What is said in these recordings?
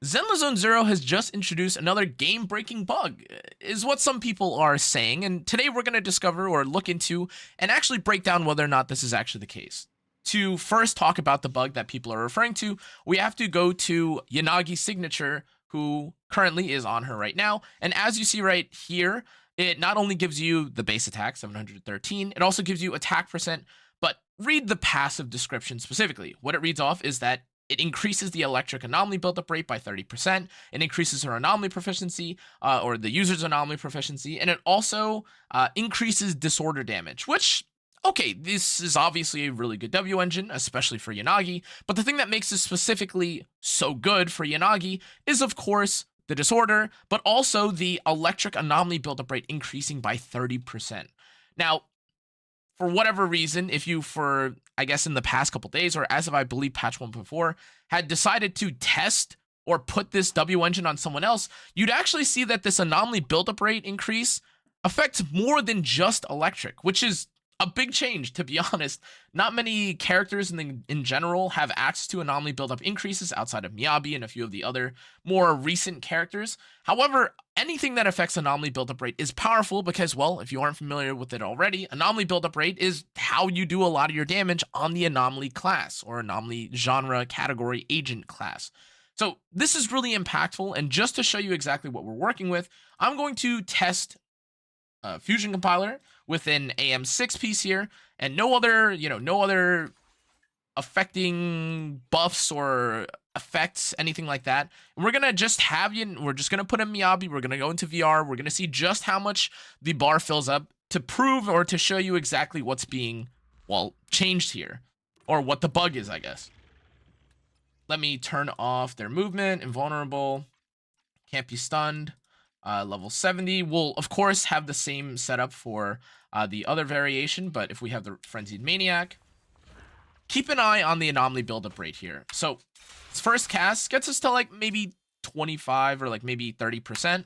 ZenlessZoneZero has just introduced another game-breaking bug, is what some people are saying, and today we're going to discover or look into and actually break down whether or not this is actually the case. To first talk about the bug that people are referring to, we have to go to Yanagi's signature, who currently is on her right now, and as you see right here, it not only gives you the base attack, 713, it also gives you attack percent, but read the passive description specifically. What it reads off is that it increases the electric anomaly buildup rate by 30%. It increases her anomaly proficiency, or the user's anomaly proficiency, and it also increases disorder damage, which, okay, this is obviously a really good W engine, especially for Yanagi, but the thing that makes this specifically so good for Yanagi is, of course, the disorder, but also the electric anomaly buildup rate increasing by 30%. Now, for whatever reason, if you, for I guess in the past couple days, or as of I believe patch 1.4, had decided to test or put this W engine on someone else, you'd actually see that this anomaly buildup rate increase affects more than just electric, which is a big change, to be honest. Not many characters in general have access to anomaly buildup increases outside of Miyabi and a few of the other more recent characters. However, anything that affects anomaly buildup rate is powerful because, well, if you aren't familiar with it already, anomaly buildup rate is how you do a lot of your damage on the anomaly class or anomaly genre category agent class. So this is really impactful, and just to show you exactly what we're working with, I'm going to test Fusion compiler with an AM6 piece here, and no other affecting buffs or effects, anything like that. And we're gonna just we're just gonna put in Miyabi, we're gonna go into VR, we're gonna see just how much the bar fills up to prove or to show you exactly what's being, well, changed here, or what the bug is, I guess. Let me turn off their movement, invulnerable, can't be stunned. Level 70 will, of course, have the same setup for the other variation, but if we have the Frenzied Maniac, keep an eye on the anomaly buildup rate here. So, its first cast gets us to like maybe 25 or like maybe 30%.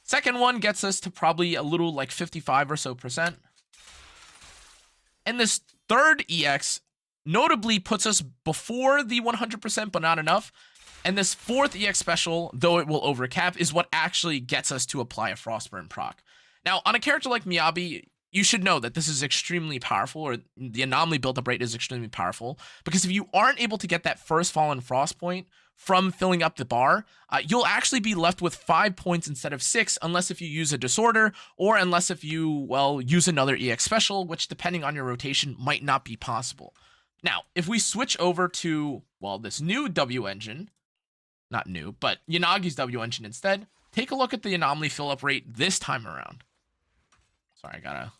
Second one gets us to probably a little like 55 or so percent. And this third EX notably puts us before the 100%, but not enough. And this fourth EX special, though it will overcap, is what actually gets us to apply a Frostburn proc. Now, on a character like Miyabi, you should know that this is extremely powerful, or the anomaly buildup rate is extremely powerful, because if you aren't able to get that first Fallen Frost point from filling up the bar, you'll actually be left with 5 points instead of 6, unless if you use a Disorder, or unless if you, well, use another EX special, which depending on your rotation might not be possible. Now, if we switch over to, well, this new W engine, not new, but Yanagi's W engine instead, take a look at the anomaly fill-up rate this time around. Sorry, I gotta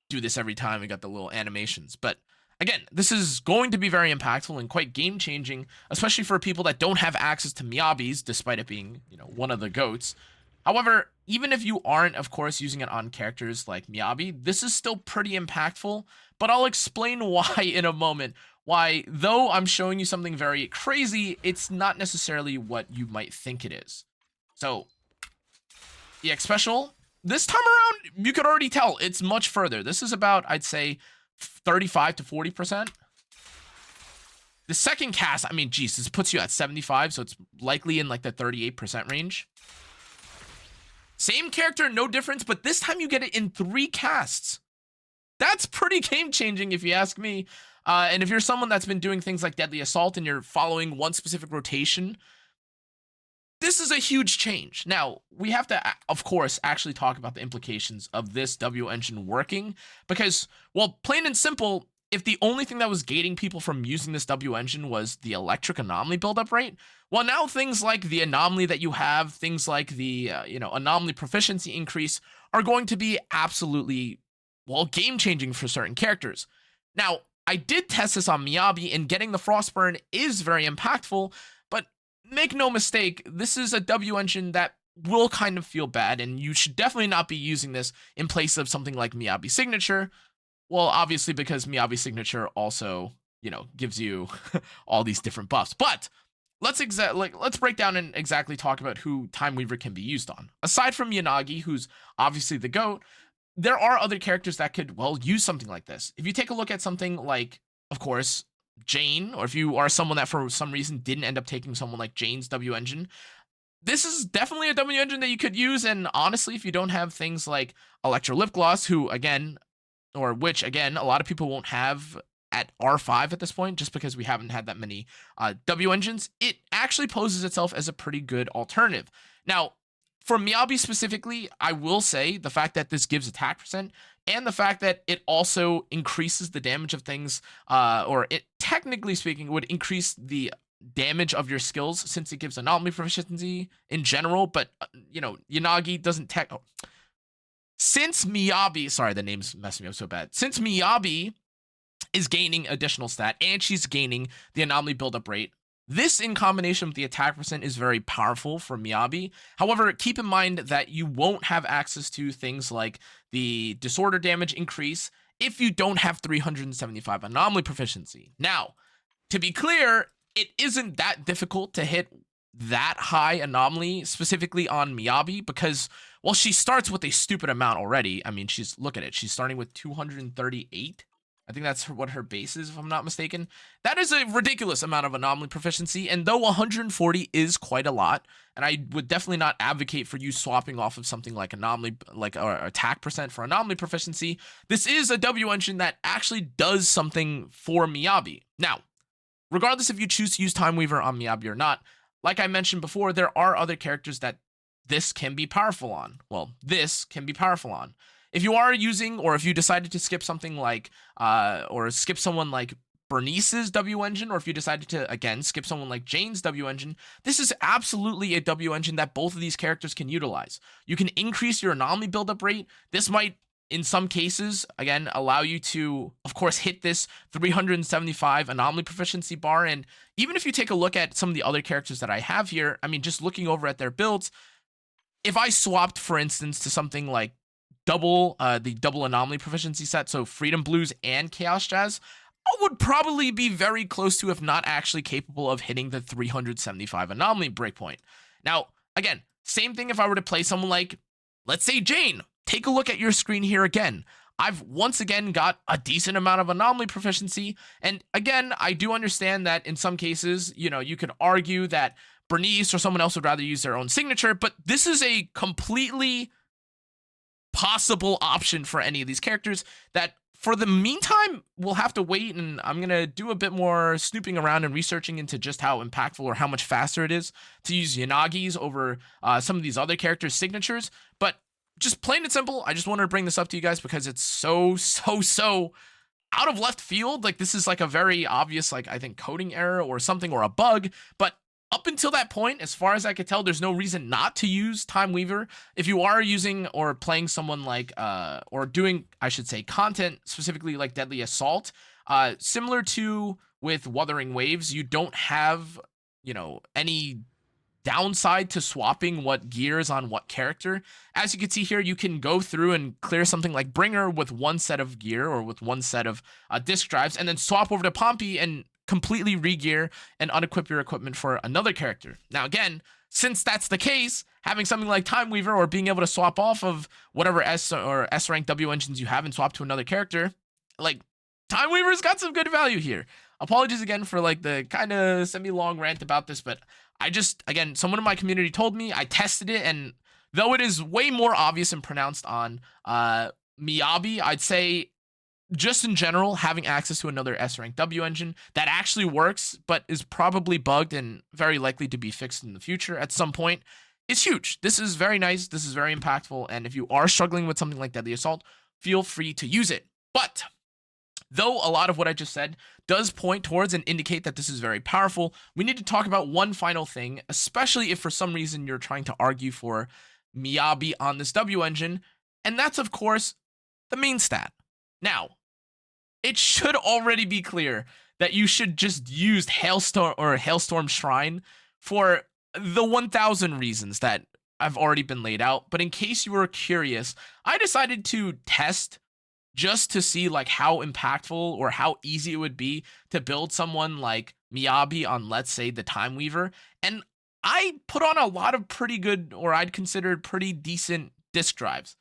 do this every time we got the little animations. But again, this is going to be very impactful and quite game-changing, especially for people that don't have access to Miyabi's, despite it being, one of the GOATs. However, even if you aren't, of course, using it on characters like Miyabi, this is still pretty impactful, but I'll explain why in a moment. Why, though I'm showing you something very crazy, it's not necessarily what you might think it is. So, EX Special, this time around, you could already tell it's much further. This is about, I'd say, 35 to 40%. The second cast, I mean, geez, this puts you at 75, so it's likely in like the 38% range. Same character, no difference, but this time you get it in 3 casts. That's pretty game-changing if you ask me. And if you're someone that's been doing things like Deadly Assault and you're following one specific rotation, this is a huge change. Now, we have to, of course, actually talk about the implications of this W engine working, because, well, plain and simple, if the only thing that was gating people from using this W engine was the electric anomaly buildup rate, well, now things like the anomaly that you have, things like the, anomaly proficiency increase are going to be absolutely, well, game-changing for certain characters. Now, I did test this on Miyabi, and getting the Frostburn is very impactful, but make no mistake, this is a W engine that will kind of feel bad, and you should definitely not be using this in place of something like Miyabi Signature. Well, obviously, because Miyabi Signature also, gives you all these different buffs. But let's break down and exactly talk about who Time Weaver can be used on. Aside from Yanagi, who's obviously the GOAT, there are other characters that could, well, use something like this. If you take a look at something like, of course, Jane, or if you are someone that for some reason didn't end up taking someone like Jane's W engine, this is definitely a W engine that you could use. And honestly, if you don't have things like Electro Lip Gloss, who again, or which again, a lot of people won't have at R5 at this point, just because we haven't had that many W engines, it actually poses itself as a pretty good alternative. Now, for Miyabi specifically, I will say the fact that this gives attack percent and the fact that it also increases the damage of things, or it technically speaking would increase the damage of your skills since it gives anomaly proficiency in general. But Yanagi doesn't tech. Oh. Since Miyabi, sorry, the name's messing me up so bad. Since Miyabi is gaining additional stat and she's gaining the anomaly buildup rate, this in combination with the attack percent is very powerful for Miyabi. However, keep in mind that you won't have access to things like the disorder damage increase if you don't have 375 anomaly proficiency. Now, to be clear, it isn't that difficult to hit that high anomaly specifically on Miyabi because, well, she starts with a stupid amount already. I mean, look at it. She's starting with 238. I think that's what her base is, if I'm not mistaken. That is a ridiculous amount of anomaly proficiency, and though 140 is quite a lot, and I would definitely not advocate for you swapping off of something like anomaly, like attack percent for anomaly proficiency, this is a W engine that actually does something for Miyabi. Now, regardless if you choose to use Time Weaver on Miyabi or not, like I mentioned before, there are other characters that this can be powerful on. Well, this can be powerful on. If you are using, or if you decided to skip something like, or skip someone like Bernice's W engine, or if you decided to, again, skip someone like Jane's W engine, this is absolutely a W engine that both of these characters can utilize. You can increase your anomaly buildup rate. This might, in some cases, again, allow you to, of course, hit this 375 anomaly proficiency bar. And even if you take a look at some of the other characters that I have here, I mean, just looking over at their builds, if I swapped, for instance, to something like the double anomaly proficiency set, so Freedom Blues and Chaos Jazz, I would probably be very close to, if not actually capable of hitting the 375 anomaly breakpoint. Now, again, same thing if I were to play someone like, let's say, Jane. Take a look at your screen here again. I've once again got a decent amount of anomaly proficiency. And again, I do understand that in some cases, you could argue that Bernice or someone else would rather use their own signature, but this is a completely possible option for any of these characters that for the meantime we'll have to wait, and I'm gonna do a bit more snooping around and researching into just how impactful or how much faster it is to use Yanagi's over some of these other characters' signatures. But just plain and simple, I just wanted to bring this up to you guys because it's so out of left field. Like, this is like a very obvious, like, I think coding error or something, or a bug, but up until that point, as far as I could tell, there's no reason not to use Time Weaver. If you are using or playing someone like, or doing, I should say, content specifically like Deadly Assault, similar to with Wuthering Waves, you don't have, any downside to swapping what gear is on what character. As you can see here, you can go through and clear something like Bringer with one set of gear or with one set of disk drives, and then swap over to Pompey and completely regear and unequip your equipment for another character. Now, again, since that's the case, having something like Time Weaver or being able to swap off of whatever S or S rank W engines you have and swap to another character, like, Time Weaver's got some good value here. Apologies again for like the kind of semi-long rant about this, but again, someone in my community told me, I tested it, and though it is way more obvious and pronounced on Miyabi, I'd say just in general, having access to another S-rank W engine that actually works, but is probably bugged and very likely to be fixed in the future at some point, is huge. This is very nice. This is very impactful. And if you are struggling with something like Deadly Assault, feel free to use it. But though a lot of what I just said does point towards and indicate that this is very powerful, we need to talk about one final thing, especially if for some reason you're trying to argue for Miyabi on this W engine, and that's, of course, the main stat. Now, it should already be clear that you should just use Hailstorm Shrine for the 1,000 reasons that have already been laid out. But in case you were curious, I decided to test just to see like how impactful or how easy it would be to build someone like Miyabi on, let's say, the Time Weaver. And I put on a lot of pretty good, or I'd consider pretty decent disk drives.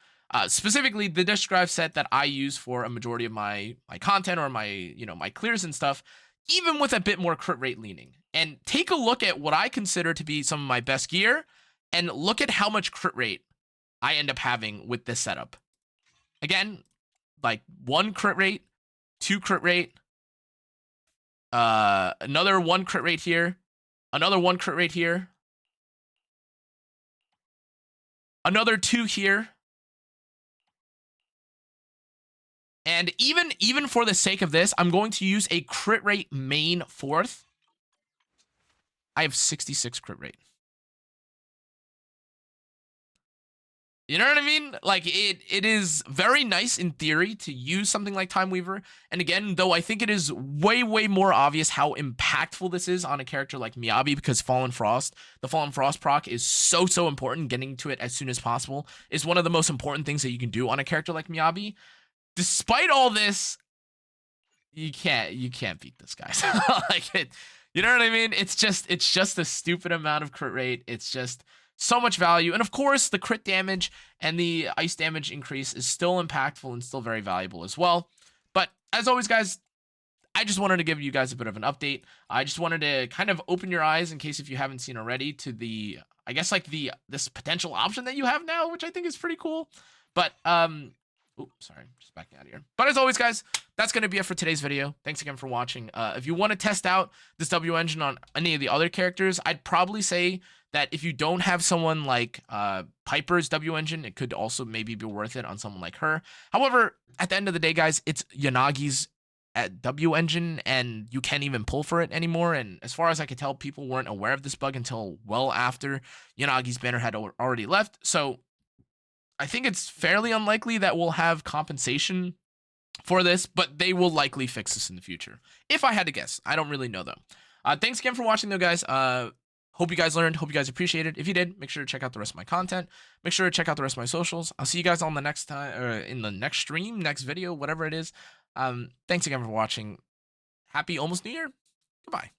Specifically, the disk drive set that I use for a majority of my content or my, my clears and stuff, even with a bit more crit rate leaning. And take a look at what I consider to be some of my best gear, and look at how much crit rate I end up having with this setup. Again, like 1 crit rate, 2 crit rate, another 1 crit rate here, another 1 crit rate here, another 2 here. And even for the sake of this, I'm going to use a crit rate main 4th. I have 66 crit rate. You know what I mean? Like, it is very nice in theory to use something like Time Weaver. And again, though, I think it is way, way more obvious how impactful this is on a character like Miyabi, because Fallen Frost, the Fallen Frost proc is so, so important. Getting to it as soon as possible is one of the most important things that you can do on a character like Miyabi. Despite all this, you can't beat this, guys. Like, you know what I mean? It's just a stupid amount of crit rate. It's just so much value. And of course, the crit damage and the ice damage increase is still impactful and still very valuable as well. But as always, guys, I just wanted to give you guys a bit of an update. I just wanted to kind of open your eyes, in case if you haven't seen already, to the, I guess, like this potential option that you have now, which I think is pretty cool. But oops, sorry, just backing out of here. But as always, guys, that's going to be it for today's video. Thanks again for watching. If you want to test out this W engine on any of the other characters, I'd probably say that if you don't have someone like Piper's W engine, it could also maybe be worth it on someone like her. However, at the end of the day, guys, it's Yanagi's W engine, and you can't even pull for it anymore. And as far as I could tell, people weren't aware of this bug until well after Yanagi's banner had already left. So I think it's fairly unlikely that we'll have compensation for this, but they will likely fix this in the future. If I had to guess, I don't really know though. Thanks again for watching though, guys. Hope you guys learned. Hope you guys appreciated. If you did, make sure to check out the rest of my content. Make sure to check out the rest of my socials. I'll see you guys on the next time, or in the next stream, next video, whatever it is. Thanks again for watching. Happy almost New Year. Goodbye.